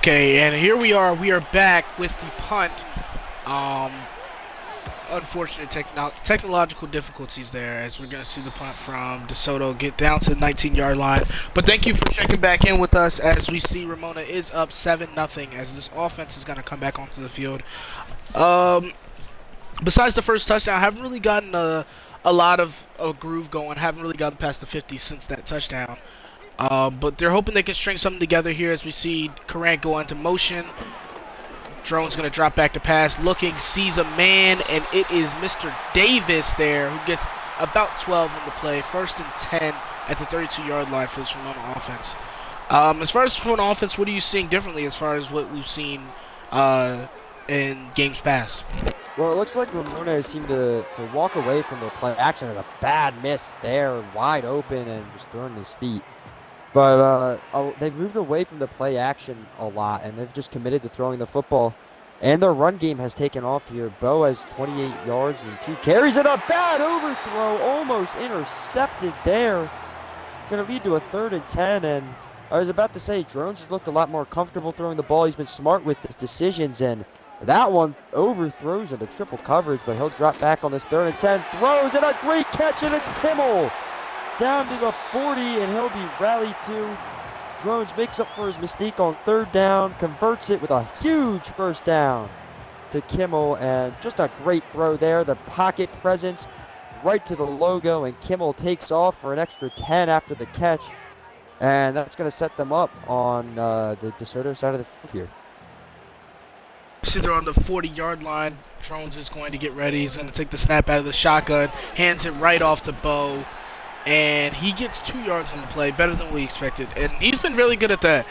Okay, and here we are. We are back with the punt. Um, Unfortunate technological difficulties there, as we're going to see the punt from DeSoto get down to the 19-yard line. But thank you for checking back in with us as we see Ramona is up 7-0 as this offense is going to come back onto the field. Besides the first touchdown, I haven't really gotten a lot of a groove going. Haven't really gotten past the 50 since that touchdown. But they're hoping they can string something together here as we see Corrant go into motion. Drone's going to drop back to pass. Looking, sees a man, and it is Mr. Davis there who gets about 12 on the play. 1st and 10 at the 32-yard line for this Ramona offense. As far as Ramona offense, what are you seeing differently as far as what we've seen in games past? Well, it looks like Ramona seemed to walk away from the play action as a bad miss there, wide open and just throwing his feet. But they've moved away from the play action a lot, and they've just committed to throwing the football. And their run game has taken off here. Bo has 28 yards and 2 carries, and a bad overthrow, almost intercepted there. Going to lead to a 3rd and 10, and I was about to say, Drones has looked a lot more comfortable throwing the ball. He's been smart with his decisions, and that one overthrows into triple coverage, but he'll drop back on this 3rd and 10. Throws, and a great catch, and it's Kimmel down to the 40, and he'll be rallied to. Drones makes up for his mistake on 3rd down, converts it with a huge 1st down to Kimmel, and just a great throw there. The pocket presence right to the logo, and Kimmel takes off for an extra 10 after the catch, and that's going to set them up on the DeSoto side of the field here. So they're on the 40-yard line. Drones is going to get ready. He's going to take the snap out of the shotgun, hands it right off to Bo. And he gets 2 yards on the play, better than we expected. And he's been really good at that.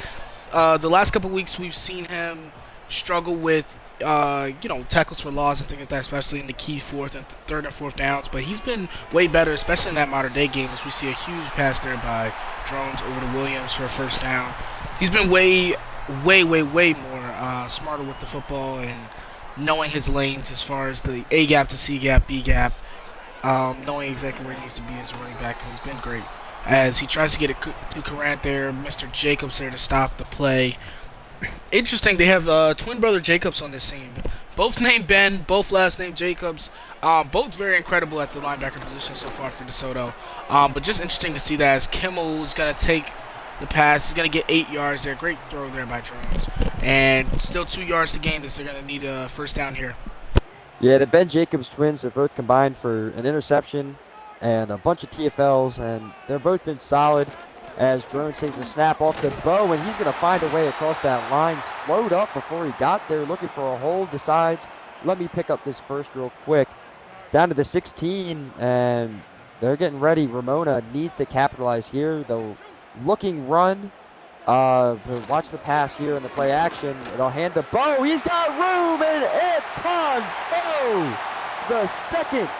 The last couple weeks, we've seen him struggle with, tackles for loss and things like that, especially in the key 3rd and 4th downs. But he's been way better, especially in that modern day game, as we see a huge pass there by Drones over to Williams for a 1st down. He's been way more smarter with the football and knowing his lanes as far as the A gap to C gap, B gap. Knowing exactly where he needs to be as a running back. He's been great. As he tries to get it to Corrant there, Mr. Jacobs there to stop the play. Interesting, they have twin brother Jacobs on this team. Both named Ben, both last name Jacobs. Both very incredible at the linebacker position so far for DeSoto. But just interesting to see that as Kimmel's going to take the pass. He's going to get 8 yards there. Great throw there by Drones. And still 2 yards to gain this. They're going to need a 1st down here. Yeah, the Ben Jacobs twins have both combined for an interception and a bunch of TFLs, and they've both been solid as Drones takes the snap off the Bo, and he's going to find a way across that line. Slowed up before he got there, looking for a hold, decides, let me pick up this first real quick. Down to the 16, and they're getting ready. Ramona needs to capitalize here. The looking run. Watch the pass here in the play action. It'll hand to Bo. He's got room, and Anton Bo, the 2nd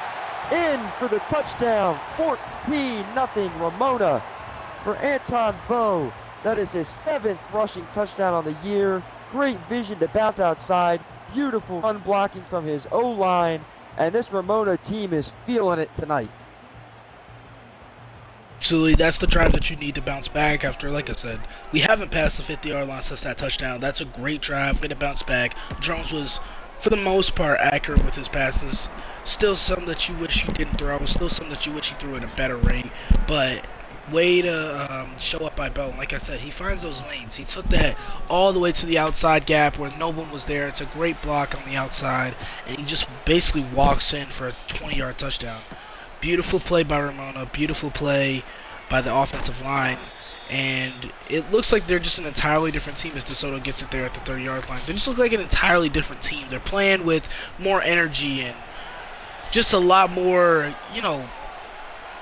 in for the touchdown. 14-0 Ramona for Anton Bo. That is his 7th rushing touchdown on the year. Great vision to bounce outside. Beautiful run blocking from his O-line, and this Ramona team is feeling it tonight. Absolutely, that's the drive that you need to bounce back after, like I said, we haven't passed the 50-yard line since that touchdown. That's a great drive, way to bounce back. Drones was, for the most part, accurate with his passes. Still some that you wish he didn't throw. Still some that you wish he threw at a better rate. But way to show up by Bo. Like I said, he finds those lanes. He took that all the way to the outside gap where no one was there. It's a great block on the outside, and he just basically walks in for a 20-yard touchdown. Beautiful play by Ramona, beautiful play by the offensive line, and it looks like they're just an entirely different team as DeSoto gets it there at the 30-yard line. They just look like an entirely different team. They're playing with more energy and just a lot more,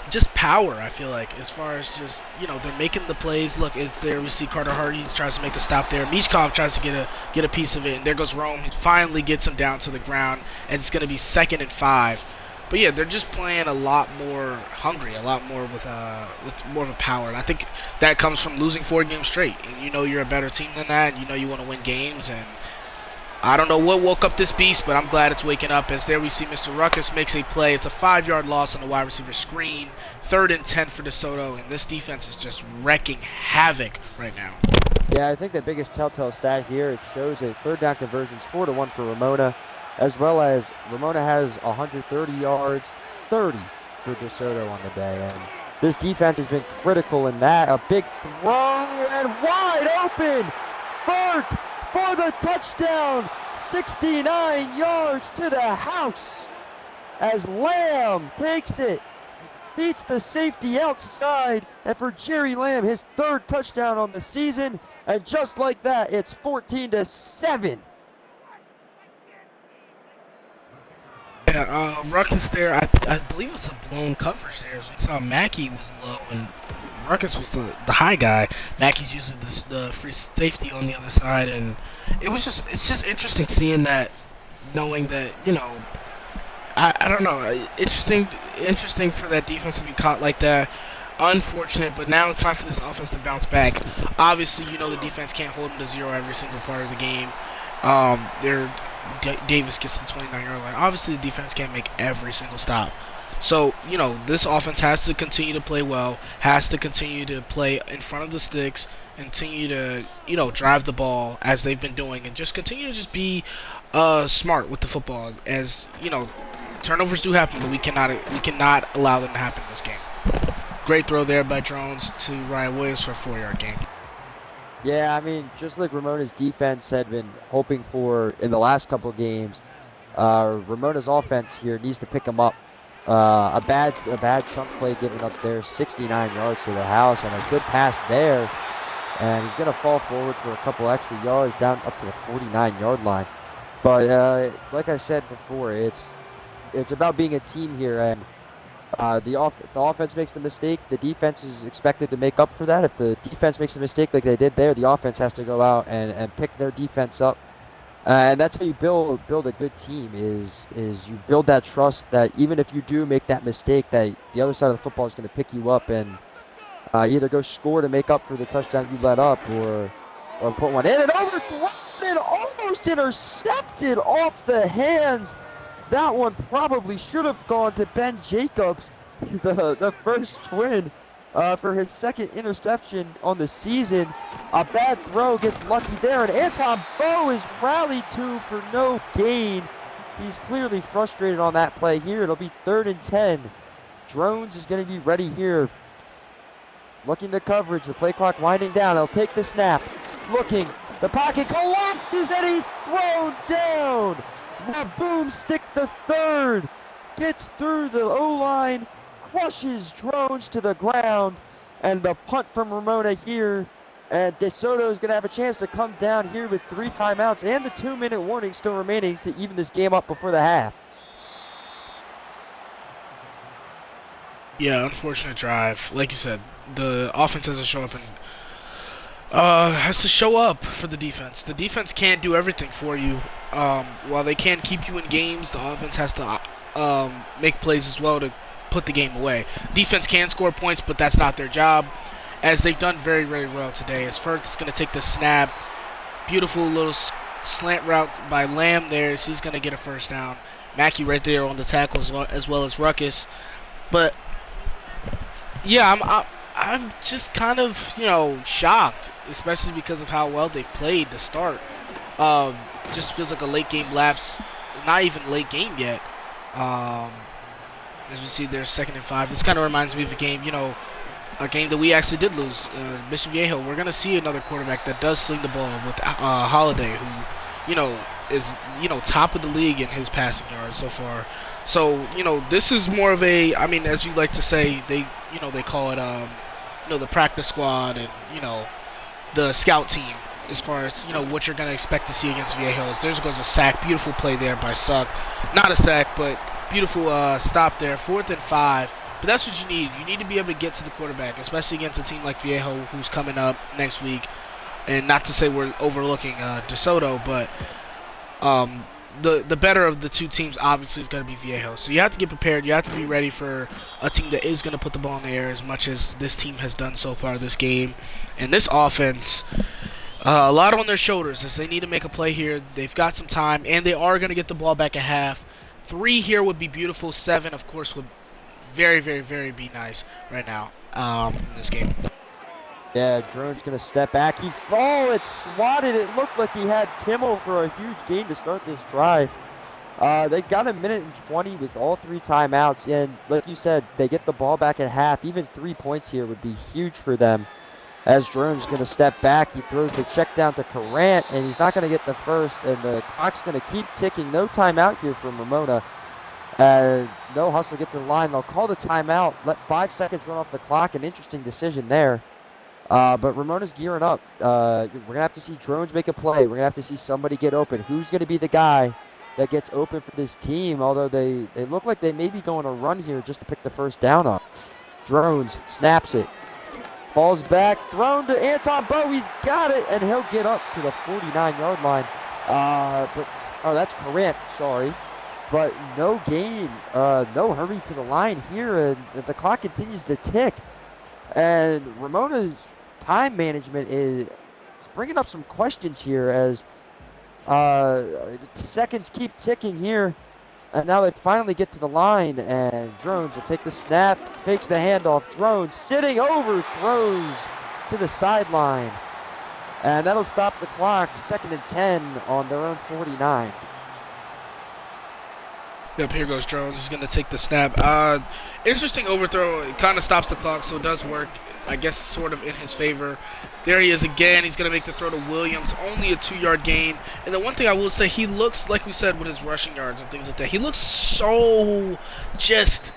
just power, I feel like, as far as just, they're making the plays. Look, it's there. We see Carter Hardy tries to make a stop there. Mishkov tries to get a piece of it, and there goes Rome. He finally gets him down to the ground, and it's going to be 2nd and 5. But yeah, they're just playing a lot more hungry, a lot more with more of a power. And I think that comes from losing 4 games straight. And you're a better team than that. And you want to win games. And I don't know what woke up this beast, but I'm glad it's waking up. As there we see Mr. Ruckus makes a play. It's a 5-yard loss on the wide receiver screen. 3rd and 10 for DeSoto. And this defense is just wrecking havoc right now. Yeah, I think the biggest telltale stat here, it shows that third down conversions 4-1 for Ramona, as well as Ramona has 130 yards, 30 for DeSoto on the day. And this defense has been critical in that. A big throw and wide open. Burke for the touchdown. 69 yards to the house as Lamb takes it. Beats the safety outside, and for Jerry Lamb, his third touchdown on the season, and just like that, it's 14-7. Yeah, Ruckus there, I believe it's a blown coverage there. As we saw Mackey was low and Ruckus was the high guy. Mackey's using the free safety on the other side, and it's just interesting seeing that, knowing that, I don't know, interesting for that defense to be caught like that. Unfortunate, but now it's time for this offense to bounce back. Obviously, the defense can't hold them to zero every single part of the game. Davis gets to the 29-yard line. Obviously, the defense can't make every single stop. So, this offense has to continue to play well, has to continue to play in front of the sticks, continue to, drive the ball as they've been doing, and just continue to just be smart with the football. As, turnovers do happen, but we cannot allow them to happen in this game. Great throw there by Jones to Ryan Williams for a 4-yard gain. Yeah, I mean, just like Ramona's defense had been hoping for in the last couple of games, Ramona's offense here needs to pick them up. A bad chunk play given up there, 69 yards to the house, and a good pass there. And he's going to fall forward for a couple extra yards down up to the 49-yard line. But like I said before, it's about being a team here, and the offense makes the mistake, the defense is expected to make up for that. If the defense makes a mistake like they did there, the offense has to go out and pick their defense up. And that's how you build a good team, is you build that trust that even if you do make that mistake, that the other side of the football is going to pick you up and either go score to make up for the touchdown you let up, or put one in and overthrown and almost intercepted off the hands. That one probably should have gone to Ben Jacobs, the first twin, for his second interception on the season. A bad throw gets lucky there, and Anton Bowe is rallied to for no gain. He's clearly frustrated on that play here. It'll be 3rd and 10. Drones is going to be ready here. Looking the coverage, the play clock winding down. He'll take the snap. Looking, the pocket collapses, and he's thrown down. The boomstick, the third, gets through the O-line, crushes Drones to the ground, and the punt from Ramona here. And DeSoto is going to have a chance to come down here with 3 timeouts and the 2-minute warning still remaining to even this game up before the half. Yeah, unfortunate drive. Like you said, the offense has to show up for the defense. The defense can't do everything for you. While they can keep you in games, the offense has to make plays as well to put the game away. Defense can score points, but that's not their job, as they've done very, very well today. As Firth is going to take the snap. Beautiful little slant route by Lamb there, so he's going to get a first down. Mackey right there on the tackle as well as Ruckus. But, yeah, I'm just kind of, shocked, especially because of how well they've played to start. Just feels like a late game lapse. Not even late game yet. As we see, there's 2nd and 5. This kind of reminds me of a game, a game that we actually did lose. Mission Viejo. We're gonna see another quarterback that does sling the ball with Holiday, who, is top of the league in his passing yards so far. So this is more of a, I mean, as you like to say, they call it the practice squad and the scout team, as far as what you're gonna expect to see against Viejo. There goes a sack, beautiful play there by Suck, not a sack, but beautiful stop there. 4th and 5, but that's what you need. You need to be able to get to the quarterback, especially against a team like Viejo, who's coming up next week. And not to say we're overlooking DeSoto, but the better of the two teams obviously is going to be Viejo. So you have to get prepared. You have to be ready for a team that is going to put the ball in the air as much as this team has done so far this game. And this offense, a lot on their shoulders as they need to make a play here. They've got some time, and they are going to get the ball back at half. 3 here would be beautiful. 7, of course, would very, very, very be nice right now in this game. Yeah, Drone's going to step back. It swatted. It looked like he had Kimmel for a huge gain to start this drive. They got a minute and 20 with all 3 timeouts. And like you said, they get the ball back at half. Even 3 points here would be huge for them. As Drone's going to step back, he throws the check down to Corrant, and he's not going to get the first. And the clock's going to keep ticking. No timeout here from Ramona. No hustle to get to the line. They'll call the timeout, let 5 seconds run off the clock. An interesting decision there. But Ramona's gearing up. We're going to have to see Drones make a play. We're going to have to see somebody get open. Who's going to be the guy that gets open for this team? Although they look like they may be going to run here just to pick the first down up. Drones snaps it. Falls back, thrown to Anton Bowe. He's got it, and he'll get up to the 49-yard line. That's Corrant, sorry. But no gain, no hurry to the line here, and the clock continues to tick. And Ramona's time management is bringing up some questions here as seconds keep ticking here. And now they finally get to the line, and Drones will take the snap, fakes the handoff. Drones sitting over, throws to the sideline. And that'll stop the clock, 2nd and 10 on their own 49. Yep, here goes Drones. He's going to take the snap. Interesting overthrow. It kind of stops the clock, so it does work, I guess, sort of in his favor. There he is again. He's going to make the throw to Williams. Only a 2-yard gain. And the one thing I will say, he looks, like we said, with his rushing yards and things like that, he looks so just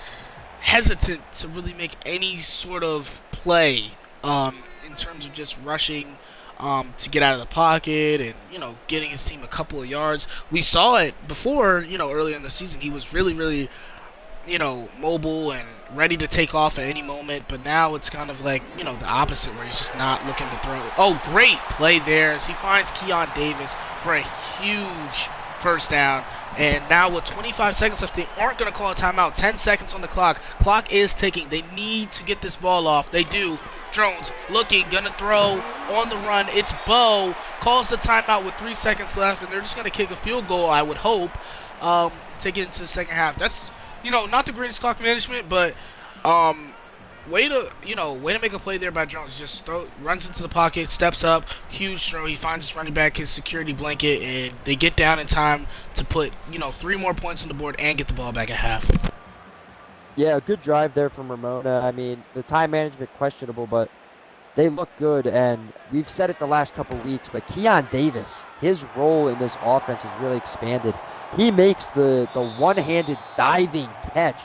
hesitant to really make any sort of play in terms of just rushing to get out of the pocket and, getting his team a couple of yards. We saw it before, earlier in the season. He was really, really, mobile and ready to take off at any moment. But now it's kind of like, the opposite, where he's just not looking to throw. Oh, great play there as he finds Keon Davis for a huge first down. And now with 25 seconds left, they aren't going to call a timeout. 10 seconds on the clock. Clock is ticking. They need to get this ball off. They do. Drones looking, going to throw on the run. It's Bowe. Calls the timeout with 3 seconds left, and they're just going to kick a field goal, I would hope, to get into the second half. That's, not the greatest clock management, but way to make a play there by Drones. Just runs into the pocket, steps up, huge throw. He finds his running back, his security blanket, and they get down in time to put, 3 more points on the board and get the ball back at half. Yeah, good drive there from Ramona. I mean, the time management questionable, but they look good, and we've said it the last couple weeks, but Keon Davis, his role in this offense has really expanded. He makes the one-handed diving catch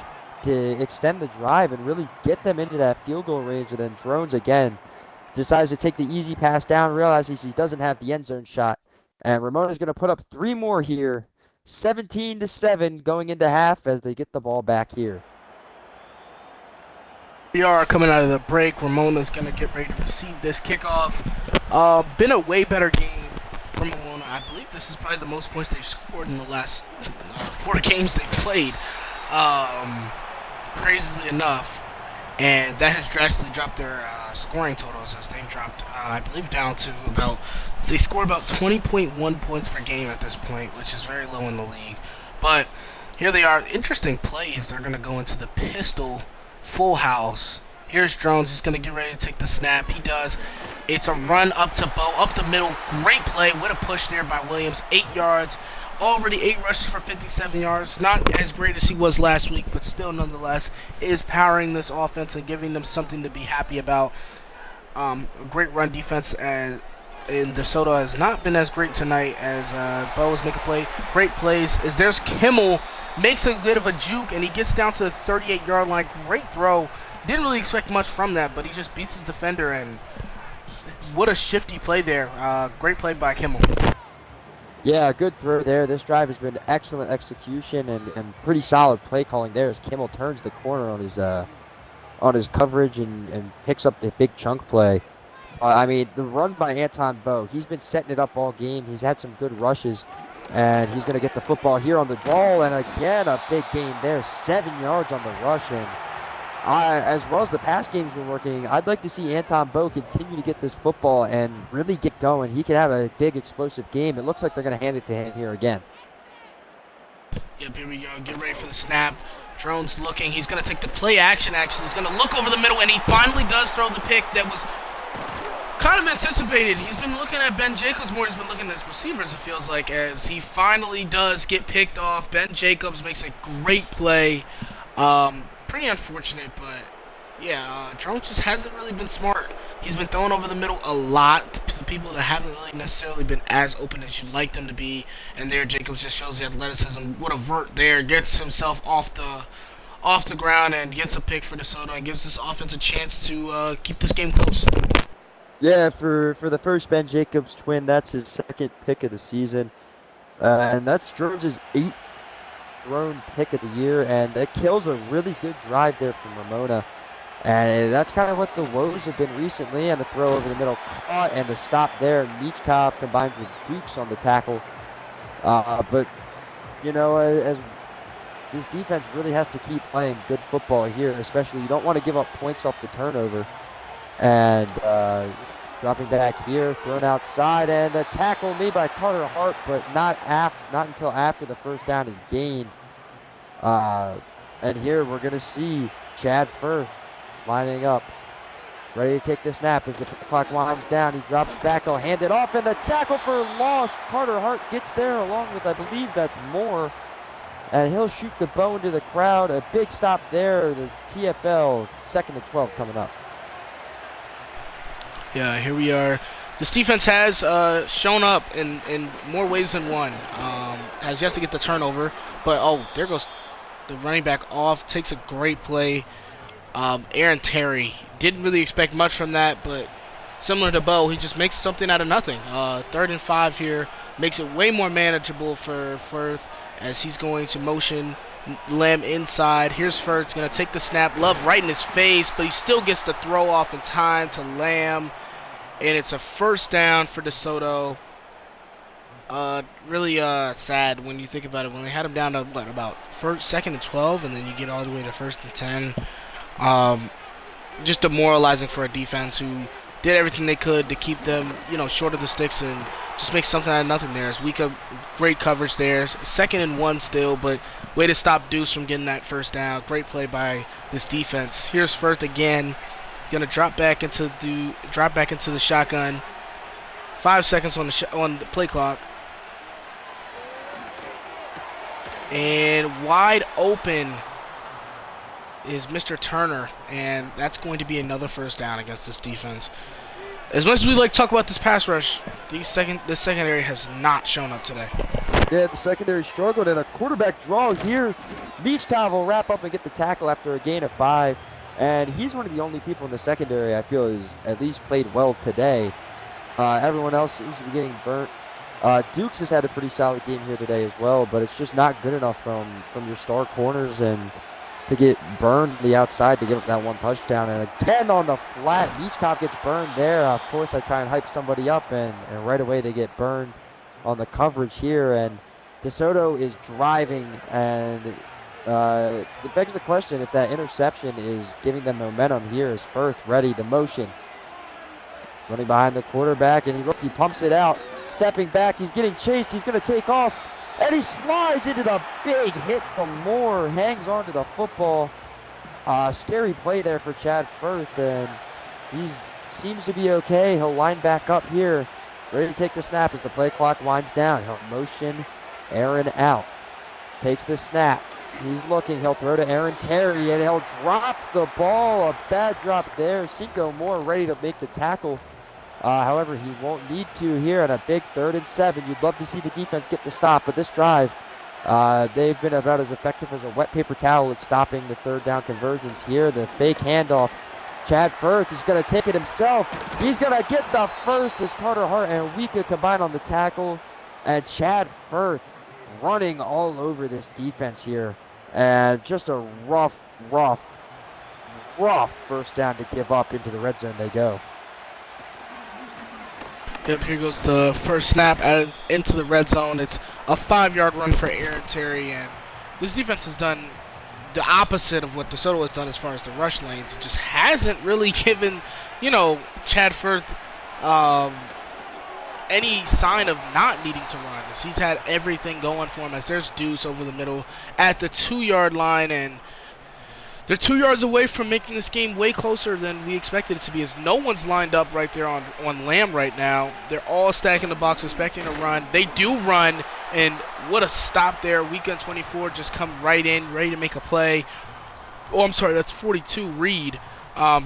to extend the drive and really get them into that field goal range, and then Drones again decides to take the easy pass down, realizes he doesn't have the end zone shot, and Ramona's going to put up 3 more here, 17-7 going into half as they get the ball back here. We are coming out of the break. Ramona's going to get ready to receive this kickoff. Been a way better game from Ramona. I believe this is probably the most points they've scored in the last 4 games they've played, crazily enough. And that has drastically dropped their scoring totals as they've dropped, I believe, down to they score about 20.1 points per game at this point, which is very low in the league. But here they are. Interesting plays. They're going to go into the pistol full house. Here's Drones. He's going to get ready to take the snap. He does. It's a run up to Bowe, up the middle. Great play with a push there by Williams. 8 yards. Already 8 rushes for 57 yards. Not as great as he was last week, but still nonetheless is powering this offense and giving them something to be happy about. A great run defense, and DeSoto has not been as great tonight as Bowe is making a play. Great plays. As there's Kimmel, makes a bit of a juke, and he gets down to the 38-yard line. Great throw. Didn't really expect much from that, but he just beats his defender, and what a shifty play there. Great play by Kimmel. Yeah, good throw there. This drive has been excellent execution and pretty solid play calling there as Kimmel turns the corner on his coverage and picks up the big chunk play. I mean, the run by Anton Bowe, he's been setting it up all game. He's had some good rushes, and he's going to get the football here on the draw, and again, a big gain there. 7 yards on the rush, and as well as the pass game's been working, I'd like to see Anton Bowe continue to get this football and really get going. He could have a big explosive game. It looks like they're going to hand it to him here again. Yep, here we go. Get ready for the snap. Drones looking. He's going to take the play action. He's going to look over the middle, and he finally does throw the pick that was kind of anticipated. He's been looking at Ben Jacobs more. He's been looking at his receivers, it feels like, as he finally does get picked off. Ben Jacobs makes a great play. Pretty unfortunate, but yeah, Jones just hasn't really been smart. He's been throwing over the middle a lot to people that haven't really necessarily been as open as you'd like them to be. And there, Jacobs just shows the athleticism. What a vert there. Gets himself off the ground and gets a pick for DeSoto and gives this offense a chance to keep this game close. Yeah, for the first Ben Jacobs twin, that's his second pick of the season. And that's Jones's 8th thrown pick of the year, and that kills a really good drive there from Ramona. And that's kind of what the woes have been recently, and the throw over the middle caught, and the stop there. Michkov combined with Dukes on the tackle. But, you know, as this defense really has to keep playing good football here, especially you don't want to give up points off the turnover. And dropping back here, thrown outside, and a tackle made by Carter Hart, but not until after the first down is gained. And here we're going to see Chad Firth lining up, ready to take the snap. As the clock winds down, he drops back, he'll hand it off, and the tackle for loss. Carter Hart gets there along with, I believe that's Moore, and he'll shoot the bone to the crowd. A big stop there. The TFL 2nd and 12 coming up. Yeah, here we are. This defense has shown up in more ways than one. Has yet to get the turnover, but there goes the running back off. Takes a great play. Aaron Terry didn't really expect much from that, but similar to Bo, he just makes something out of nothing. 3rd and 5 here makes it way more manageable for Firth as he's going to motion Lamb inside. Here's Firth going to take the snap. Love right in his face, but he still gets the throw off in time to Lamb. And it's a first down for DeSoto. Really sad when you think about it. When they had him down to about 2nd and 12, and then you get all the way to 1st and 10. Just demoralizing for a defense who did everything they could to keep them, short of the sticks and just make something out of nothing there. As Wika, great coverage there. 2nd and 1 still, but way to stop Deuce from getting that first down. Great play by this defense. Here's Firth again. Gonna drop back into the shotgun. 5 seconds on the play clock. And wide open is Mr. Turner, and that's going to be another first down against this defense. As much as we like to talk about this pass rush, this secondary has not shown up today. Yeah, the secondary struggled, and a quarterback draw here. Michkov will wrap up and get the tackle after a gain of 5. And he's one of the only people in the secondary I feel is at least played well today. Everyone else seems to be getting burnt. Dukes has had a pretty solid game here today as well, but it's just not good enough from your star corners and to get burned on the outside to give up that one touchdown. And again on the flat, Michkov gets burned there. Of course, I try and hype somebody up, and right away they get burned on the coverage here. And DeSoto is driving, and it begs the question if that interception is giving them momentum. Here is Firth ready to motion. Running behind the quarterback, and he pumps it out. Stepping back, he's getting chased, he's going to take off. And he slides into the big hit from Moore, hangs on to the football. Scary play there for Chad Firth, and he seems to be okay. He'll line back up here, ready to take the snap as the play clock winds down. He'll motion Aaron out. Takes the snap. He's looking. He'll throw to Aaron Terry, and he'll drop the ball. A bad drop there. Cinco Moore ready to make the tackle. However, he won't need to here on a big 3rd and 7. You'd love to see the defense get the stop, but this drive, they've been about as effective as a wet paper towel at stopping the 3rd down conversions here. The fake handoff. Chad Firth is going to take it himself. He's going to get the first as Carter Hart and Wika combine on the tackle. And Chad Firth running all over this defense here. And just a rough first down to give up. Into the red zone they go. Yep, here goes the first snap into the red zone. It's a 5-yard run for Aaron Terry, and this defense has done the opposite of what DeSoto has done as far as the rush lanes. It just hasn't really given, Chad Firth any sign of not needing to run. As he's had everything going for him, as there's Deuce over the middle at the 2-yard line, and They're 2 yards away from making this game way closer than we expected it to be, as no one's lined up right there on Lamb right now. They're all stacking the box, expecting a run. They do run, and what a stop there. Weekend 24 just come right in, ready to make a play. Oh, I'm sorry, that's 42, Reed.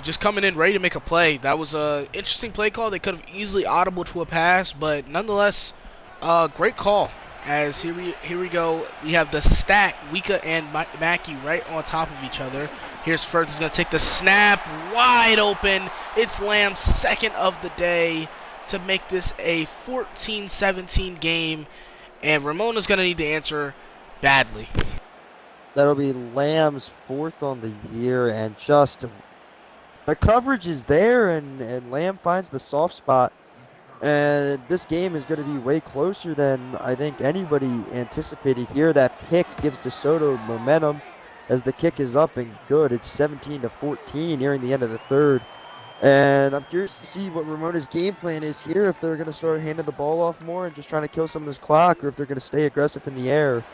Just coming in, ready to make a play. That was an interesting play call. They could have easily audible to a pass, but nonetheless, great call. As here we go. We have the stack, Wika and Mackey right on top of each other. Here's Firth. He's going to take the snap. Wide open. It's Lamb's second of the day to make this a 14-17 game. And Ramona's going to need to answer badly. That'll be Lamb's 4th on the year, and just the coverage is there, and Lamb finds the soft spot. And this game is going to be way closer than I think anybody anticipated here. That pick gives DeSoto momentum as the kick is up and good. It's 17-14 nearing the end of the third. And I'm curious to see what Ramona's game plan is here, if they're going to start handing the ball off more and just trying to kill some of this clock, or if they're going to stay aggressive in the air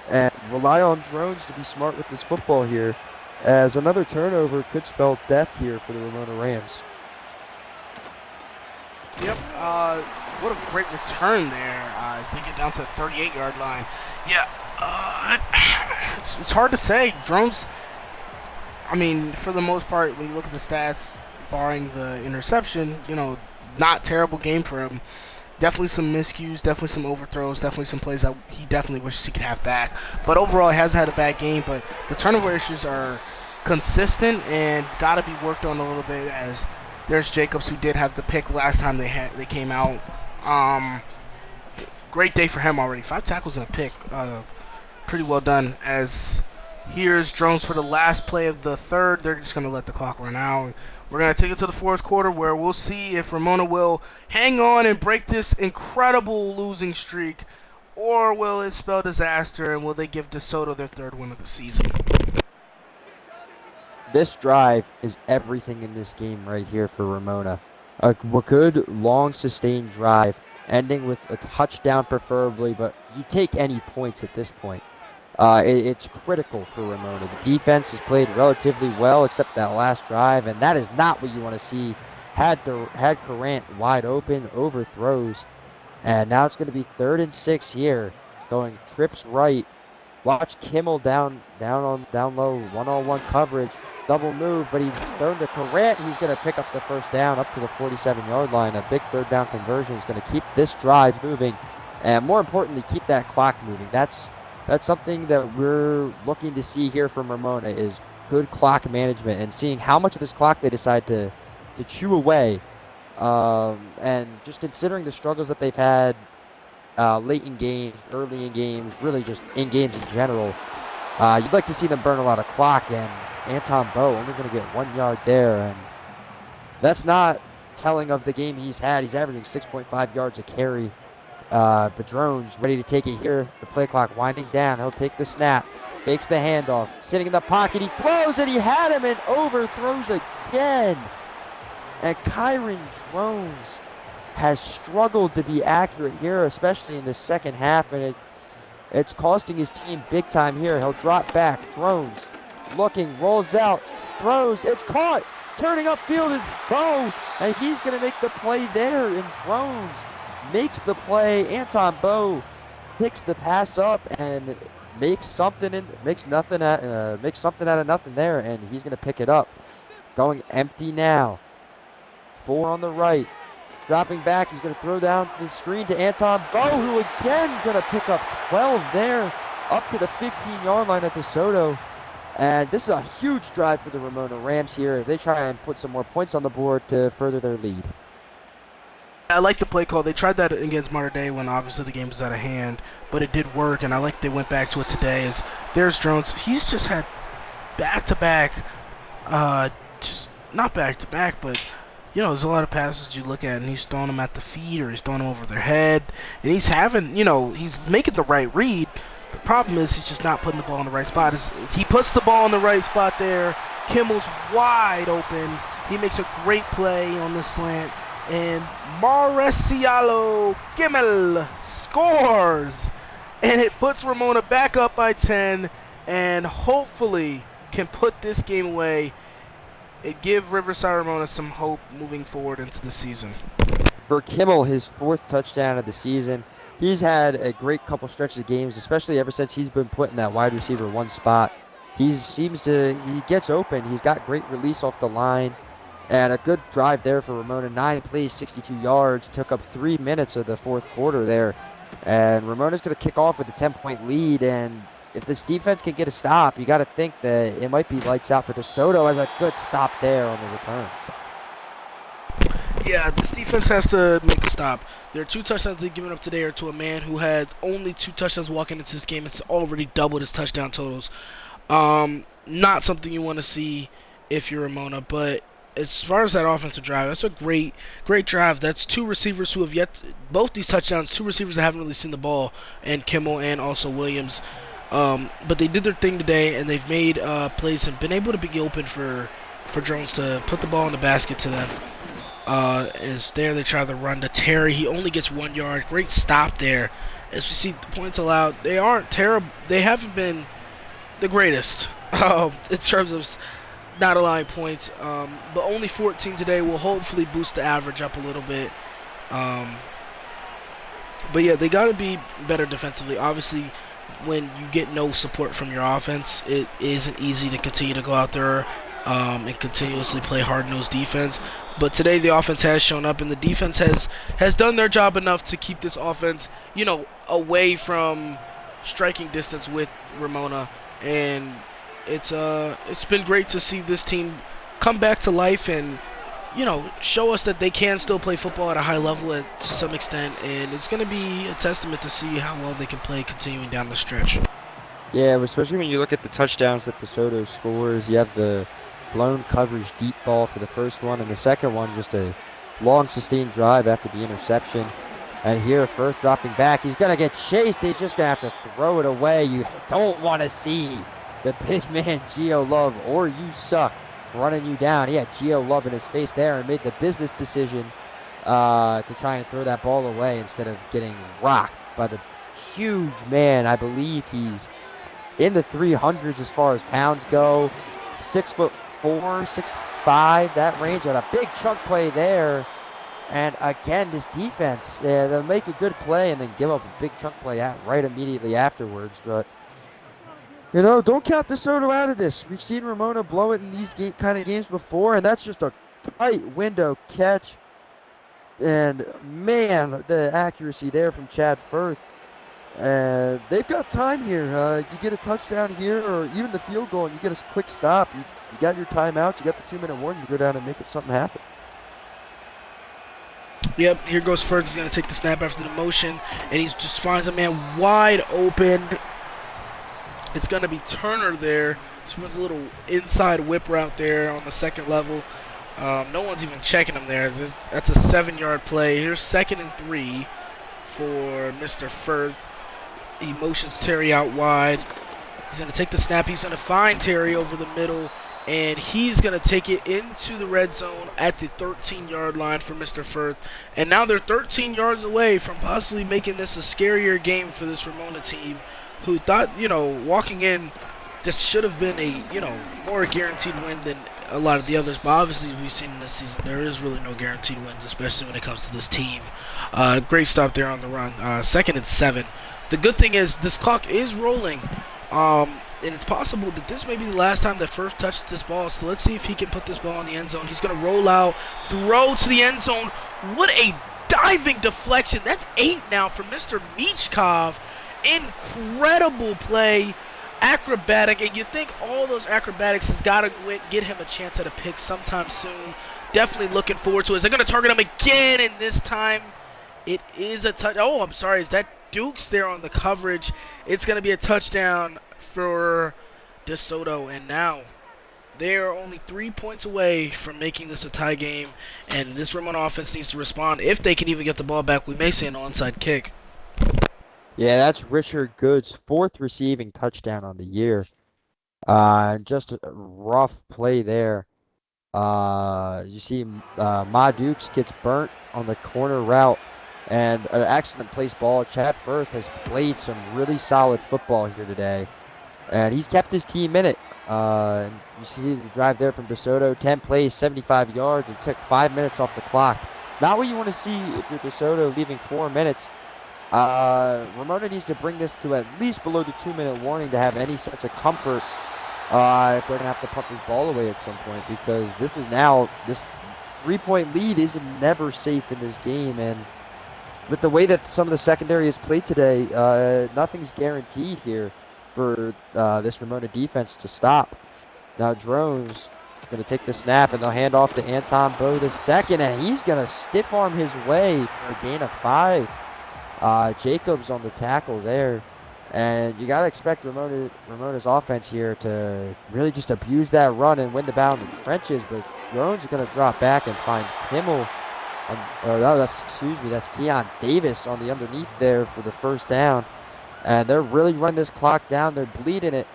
and rely on drones to be smart with this football here, as another turnover could spell death here for the Ramona Rams. Yep, what a great return there to get down to the 38-yard line. Yeah, it's hard to say. Drones, I mean, for the most part, when you look at the stats, barring the interception, not terrible game for him. Definitely some miscues, definitely some overthrows, definitely some plays that he definitely wishes he could have back. But overall, he hasn't had a bad game, but the turnover issues are consistent and got to be worked on a little bit, as there's Jacobs, who did have the pick last time they came out. Great day for him already. 5 tackles and a pick. Pretty well done. As here's Drones for the last play of the third. They're just going to let the clock run out. We're going to take it to the fourth quarter, where we'll see if Ramona will hang on and break this incredible losing streak, or will it spell disaster, and will they give DeSoto their 3rd win of the season? This drive is everything in this game right here for Ramona. A good, long, sustained drive, ending with a touchdown preferably, but you take any points at this point. It's critical for Ramona. The defense has played relatively well, except that last drive, and that is not what you want to see. Had Courant wide open, overthrows, and now it's going to be 3rd and 6 here, going trips right. Watch Kimmel down low, one-on-one coverage, double move, but he's thrown to Courant, who's going to pick up the first down up to the 47-yard line. A big 3rd down conversion is going to keep this drive moving, and more importantly, keep that clock moving. That's something that we're looking to see here from Ramona, is good clock management and seeing how much of this clock they decide to chew away. And just considering the struggles that they've had late in games, early in games, really just in games in general, you'd like to see them burn a lot of clock, and Anton Bowe only going to get 1 yard there, and that's not telling of the game he's had. He's averaging 6.5 yards a carry. But Drones ready to take it here. The play clock winding down. He'll take the snap, fakes the handoff, sitting in the pocket. He throws, and he had him and overthrows again. And Kyron Drones has struggled to be accurate here, especially in the second half, and it's costing his team big time here. He'll drop back. Drones looking, rolls out, throws. It's caught. Turning upfield is Bowe, and he's going to make the play there. And Drones makes the play. Anton Bowe picks the pass up and makes something out of nothing there, and he's going to pick it up. Going empty now. 4 on the right. Dropping back, he's going to throw down the screen to Anton Bowe, who again going to pick up 12 there, up to the 15-yard line at DeSoto. And this is a huge drive for the Ramona Rams here as they try and put some more points on the board to further their lead. I like the play call. They tried that against Mater Dei when obviously the game was out of hand, but it did work, and I like they went back to it today. As there's Drones. He's just had back-to-back, just not back-to-back, but there's a lot of passes you look at, and he's throwing them at the feet or he's throwing them over their head, and he's having, he's making the right read. The problem is he's just not putting the ball in the right spot. He puts the ball in the right spot there. Kimmel's wide open. He makes a great play on the slant, and Marcialo Kimmel scores, and it puts Ramona back up by 10, and hopefully can put this game away and give Riverside Ramona some hope moving forward into the season. For Kimmel, his 4th touchdown of the season. He's had a great couple stretches of games, especially ever since he's been put in that wide receiver 1 spot. He gets open. He's got great release off the line. And a good drive there for Ramona. 9 plays, 62 yards. Took up 3 minutes of the 4th quarter there. And Ramona's going to kick off with a 10-point lead. And if this defense can get a stop, you got to think that it might be lights out for DeSoto as a good stop there on the return. Yeah, this defense has to make a stop. There are 2 touchdowns they've given up today are to a man who had only 2 touchdowns walking into this game. It's already doubled his touchdown totals. Not something you want to see if you're Ramona, but as far as that offensive drive, that's a great drive. That's 2 receivers who have both these touchdowns, 2 receivers that haven't really seen the ball, and Kimmel and also Williams. But they did their thing today, and they've made plays and been able to be open for Jones to put the ball in the basket to them. Is there they try to run to Terry. He only gets 1 yard. Great stop there. As we see the points allowed, they aren't terrible. They haven't been the greatest in terms of not allowing points. But only 14 today will hopefully boost the average up a little bit. But yeah, they got to be better defensively. Obviously, when you get no support from your offense, it isn't easy to continue to go out there and continuously play hard-nosed defense. But today the offense has shown up, and the defense has done their job enough to keep this offense, away from striking distance with Ramona. And it's been great to see this team come back to life and show us that they can still play football at a high level to some extent. And it's going to be a testament to see how well they can play continuing down the stretch. Yeah, especially when you look at the touchdowns that DeSoto scores. You have the blown coverage deep ball for the first one, and the second one just a long sustained drive after the interception. And here Firth dropping back. He's going to get chased. He's just going to have to throw it away. You don't want to see the big man Gio Love or you suck running you down. He had Gio Love in his face there and made the business decision to try and throw that ball away instead of getting rocked by the huge man. I believe he's in the 300s as far as pounds go. 6'4", 6'5", that range, and a big chunk play there. And again, this defense, they'll make a good play and then give up a big chunk play right immediately afterwards. But don't count DeSoto out of this. We've seen Ramona blow it in these kind of games before, and that's just a tight window catch. And man, the accuracy there from Chad Firth. They've got time here. You get a touchdown here, or even the field goal, and you get a quick stop. You got your timeout. You got the 2-minute warning. You go down and make something happen. Yep, here goes Firth. He's going to take the snap after the motion, and he just finds a man wide open. It's going to be Turner there. Just runs a little inside whip route there on the second level. No one's even checking him there. That's a 7-yard play. Here's 2nd and 3 for Mr. Firth. He motions Terry out wide. He's going to take the snap. He's going to find Terry over the middle, and he's going to take it into the red zone at the 13-yard line for Mr. Firth. And now they're 13 yards away from possibly making this a scarier game for this Ramona team, who thought, walking in, this should have been a, more guaranteed win than a lot of the others. But obviously, we've seen in this season, there is really no guaranteed wins, especially when it comes to this team. Great stop there on the run. 2nd and 7. The good thing is this clock is rolling. And it's possible that this may be the last time that Firth touched this ball. So let's see if he can put this ball in the end zone. He's going to roll out, throw to the end zone. What a diving deflection. That's 8 now for Mr. Michkov. Incredible play. Acrobatic. And you think all those acrobatics has got to get him a chance at a pick sometime soon. Definitely looking forward to it. They're going to target him again, and this time it is a touch. Oh, I'm sorry. Is that Dukes there on the coverage? It's going to be a touchdown for DeSoto, and now they are only 3 points away from making this a tie game, and this Ramona offense needs to respond. If they can even get the ball back, we may see an onside kick. Yeah, that's Richard Good's 4th receiving touchdown on the year. Just a rough play there. You see Ma Dukes gets burnt on the corner route, and an excellent placed ball. Chad Firth has played some really solid football here today, and he's kept his team in it. And you see the drive there from DeSoto, 10 plays, 75 yards, and took 5 minutes off the clock. Not what you want to see if you're DeSoto, leaving 4 minutes. Ramona needs to bring this to at least below the 2-minute warning to have any sense of comfort if they're going to have to punt this ball away at some point, because this 3-point lead is never safe in this game. And with the way that some of the secondary is played today, nothing's guaranteed here for this Ramona defense to stop. Now Drones going to take the snap, and they'll hand off to Anton Bowe the second, and he's going to stiff arm his way for a gain of 5. Jacobs on the tackle there. And you got to expect Ramona's offense here to really just abuse that run and win the battle in the trenches. But Drones is going to drop back and find Kimmel. That's Keon Davis on the underneath there for the first down. And they're really running this clock down. They're bleeding it.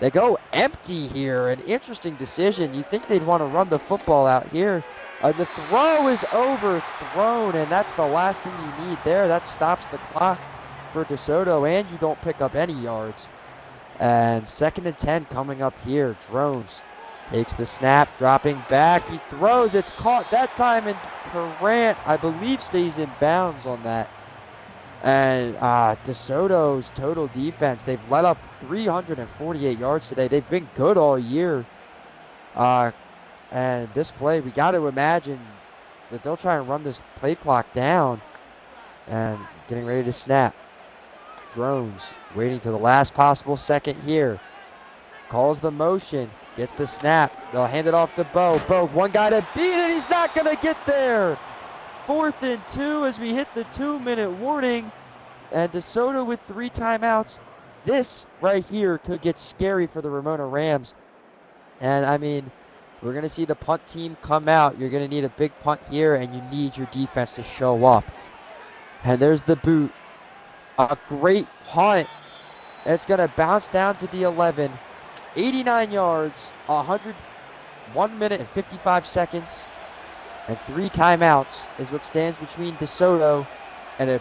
They go empty here. An interesting decision. You think they'd want to run the football out here. The throw is overthrown, and that's the last thing you need there. That stops the clock for DeSoto, and you don't pick up any yards. And 2nd and 10 coming up here. Drones takes the snap, dropping back. He throws. It's caught that time, and Durant, I believe, stays in bounds on that. And DeSoto's total defense, they've let up 348 yards today. They've been good all year. And this play, we got to imagine that they'll try and run this play clock down. And getting ready to snap. Drones waiting to the last possible second here. Calls the motion. Gets the snap. They'll hand it off to Bowe. Bowe, one guy to beat, and he's not going to get there. 4th and 2 as we hit the 2-minute warning. And DeSoto with 3 timeouts. This right here could get scary for the Ramona Rams. And I mean, we're going to see the punt team come out. You're going to need a big punt here, and you need your defense to show up. And there's the boot. A great punt. It's going to bounce down to the 11. 89 yards, 1 minute and 55 seconds, and 3 timeouts is what stands between DeSoto and a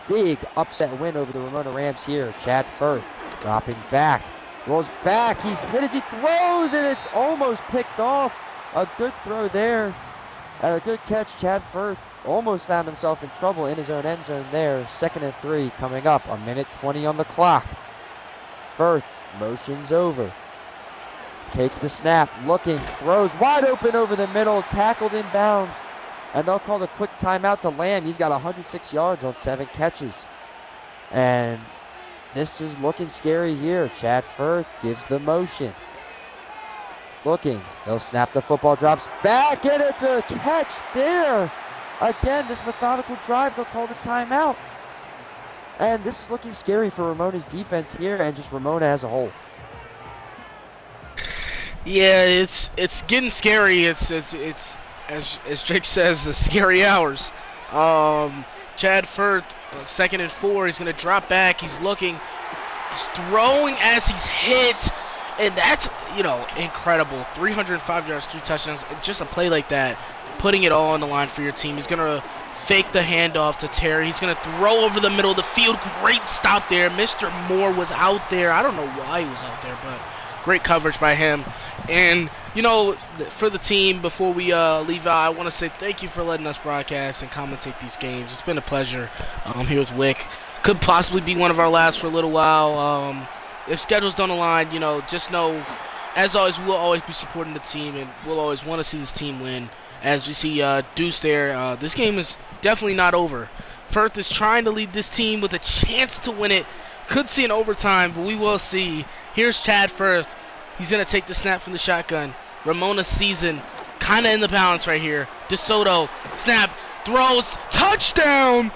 big upset win over the Ramona Rams here. Chad Firth dropping back. Rolls back. He's hit as he throws, and it's almost picked off. A good throw there. And a good catch. Chad Firth almost found himself in trouble in his own end zone there. 2nd and 3 coming up. 1:20 on the clock. Firth motions over. Takes the snap. Looking. Throws wide open over the middle. Tackled in bounds. And they'll call the quick timeout to Lamb. He's got 106 yards on 7 catches. And this is looking scary here. Chad Firth gives the motion. Looking. He'll snap the football, drops back, and it's a catch there. Again, this methodical drive, they'll call the timeout. And this is looking scary for Ramona's defense here and just Ramona as a whole. Yeah, it's getting scary. It's as Jake says, the scary hours. Chad Firth, 2nd and 4. He's gonna drop back. He's looking. He's throwing as he's hit, and that's incredible. 305 yards, 2 touchdowns. Just a play like that, putting it all on the line for your team. He's gonna fake the handoff to Terry. He's gonna throw over the middle of the field. Great stop there. Mr. Moore was out there. I don't know why he was out there, but great coverage by him. And for the team, before we leave out, I want to say thank you for letting us broadcast and commentate these games. It's been a pleasure here with Wick. Could possibly be one of our last for a little while. If schedules don't align, just know, as always, we'll always be supporting the team, and we'll always want to see this team win. As we see Deuce there, this game is definitely not over. Firth is trying to lead this team with a chance to win it. Could see an overtime, but we will see. Here's Chad Firth. He's going to take the snap from the shotgun. Ramona's season kind of in the balance right here. DeSoto, snap, throws, touchdown!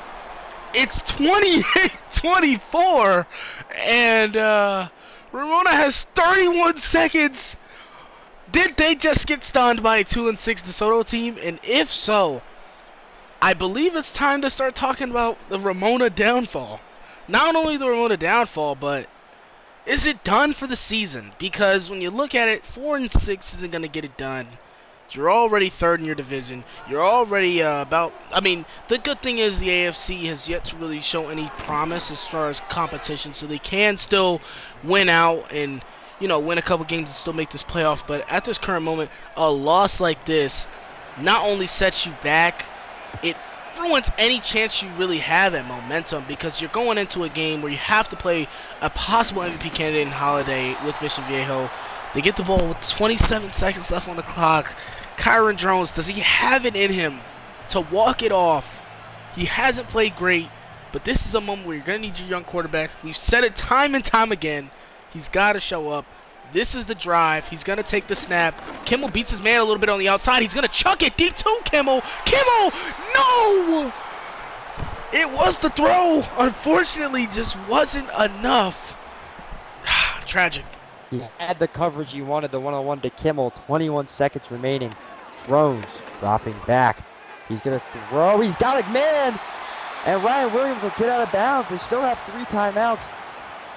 It's 28-24, and Ramona has 31 seconds. Did they just get stunned by a 2-6 DeSoto team? And if so, I believe it's time to start talking about the Ramona downfall. Not only the Ramona downfall, but is it done for the season? Because when you look at it, 4-6 isn't going to get it done. You're already 3rd in your division. You're already the good thing is the AFC has yet to really show any promise as far as competition, so they can still win out and, win a couple games and still make this playoff. But at this current moment, a loss like this not only sets you back, it ruins any chance you really have at momentum because you're going into a game where you have to play a possible MVP candidate in Holiday with Mission Viejo. They get the ball with 27 seconds left on the clock. Kyron Drones, does he have it in him to walk it off? He hasn't played great, but this is a moment where you're going to need your young quarterback. We've said it time and time again. He's got to show up. This is the drive. He's going to take the snap. Kimmel beats his man a little bit on the outside. He's going to chuck it deep to Kimmel. Kimmel! No! It was the throw. Unfortunately, just wasn't enough. Tragic. He had the coverage he wanted, the one-on-one to Kimmel. 21 seconds remaining. Drones dropping back. He's going to throw. He's got it, man! And Ryan Williams will get out of bounds. They still have 3 timeouts.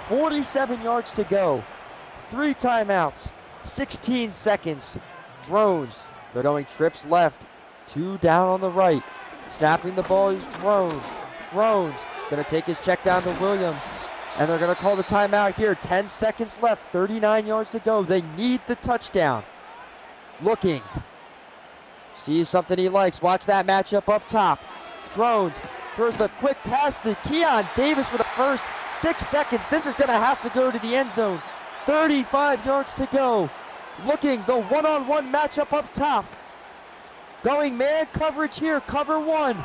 47 yards to go. 3 timeouts. 16 seconds. Drones. They're going trips left. 2 down on the right. Snapping the ball is Drones. Drones going to take his check down to Williams. And they're going to call the timeout here. 10 seconds left. 39 yards to go. They need the touchdown. Looking. Sees something he likes. Watch that matchup up top. Drones throws the quick pass to Keon Davis for the first 6 seconds. This is going to have to go to the end zone. 35 yards to go. Looking, the one-on-one matchup up top. Going man coverage here, cover 1.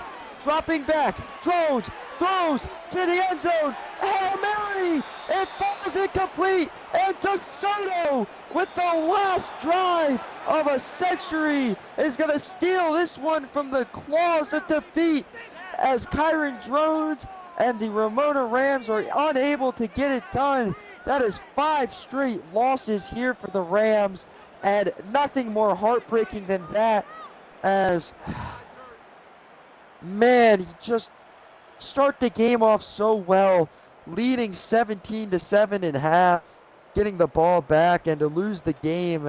Dropping back, Drones throws to the end zone. Hail Mary! It falls incomplete. And DeSoto, with the last drive of a century, is going to steal this one from the claws of defeat as Kyron Drones and the Ramona Rams are unable to get it done. That is 5 straight losses here for the Rams, and nothing more heartbreaking than that as, man, he just start the game off so well, leading 17-7 in half, getting the ball back, and to lose the game,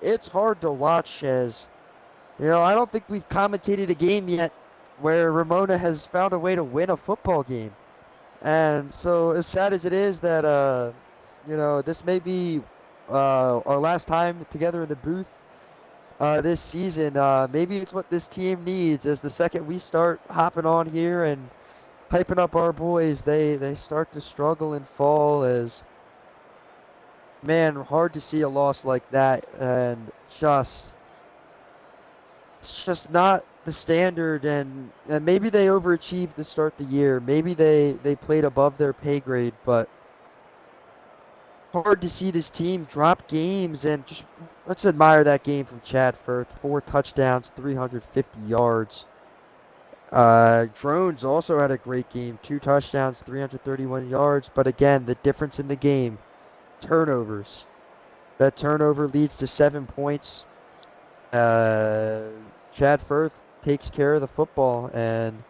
it's hard to watch as, I don't think we've commentated a game yet where Ramona has found a way to win a football game. And so, as sad as it is that, this may be our last time together in the booth this season, maybe it's what this team needs. As the second we start hopping on here and hyping up our boys, they start to struggle and fall. As, man, hard to see a loss like that, and it's just not the standard, and maybe they overachieved to start the year. Maybe they played above their pay grade, but hard to see this team drop games. And just let's admire that game from Chad Firth. 4 touchdowns, 350 yards. Drones also had a great game. 2 touchdowns, 331 yards. But again, the difference in the game, turnovers. That turnover leads to 7 points. Chad Firth takes care of the football, and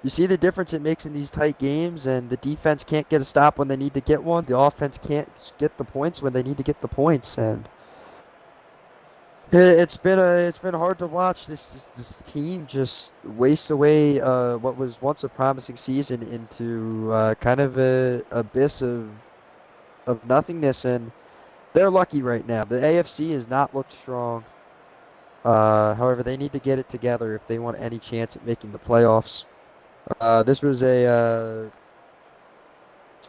you see the difference it makes in these tight games, and the defense can't get a stop when they need to get one. The offense can't get the points when they need to get the points, and it's been hard to watch this team just waste away what was once a promising season into kind of a abyss of nothingness. And they're lucky right now. The AFC has not looked strong. However, they need to get it together if they want any chance at making the playoffs. This was it's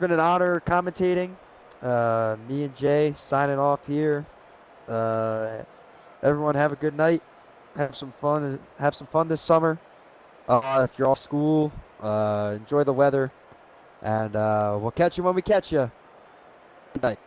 been an honor commentating. Me and Jay signing off here. Everyone have a good night. Have some fun. Have some fun this summer. If you're off school, enjoy the weather, and we'll catch you when we catch you. Good night.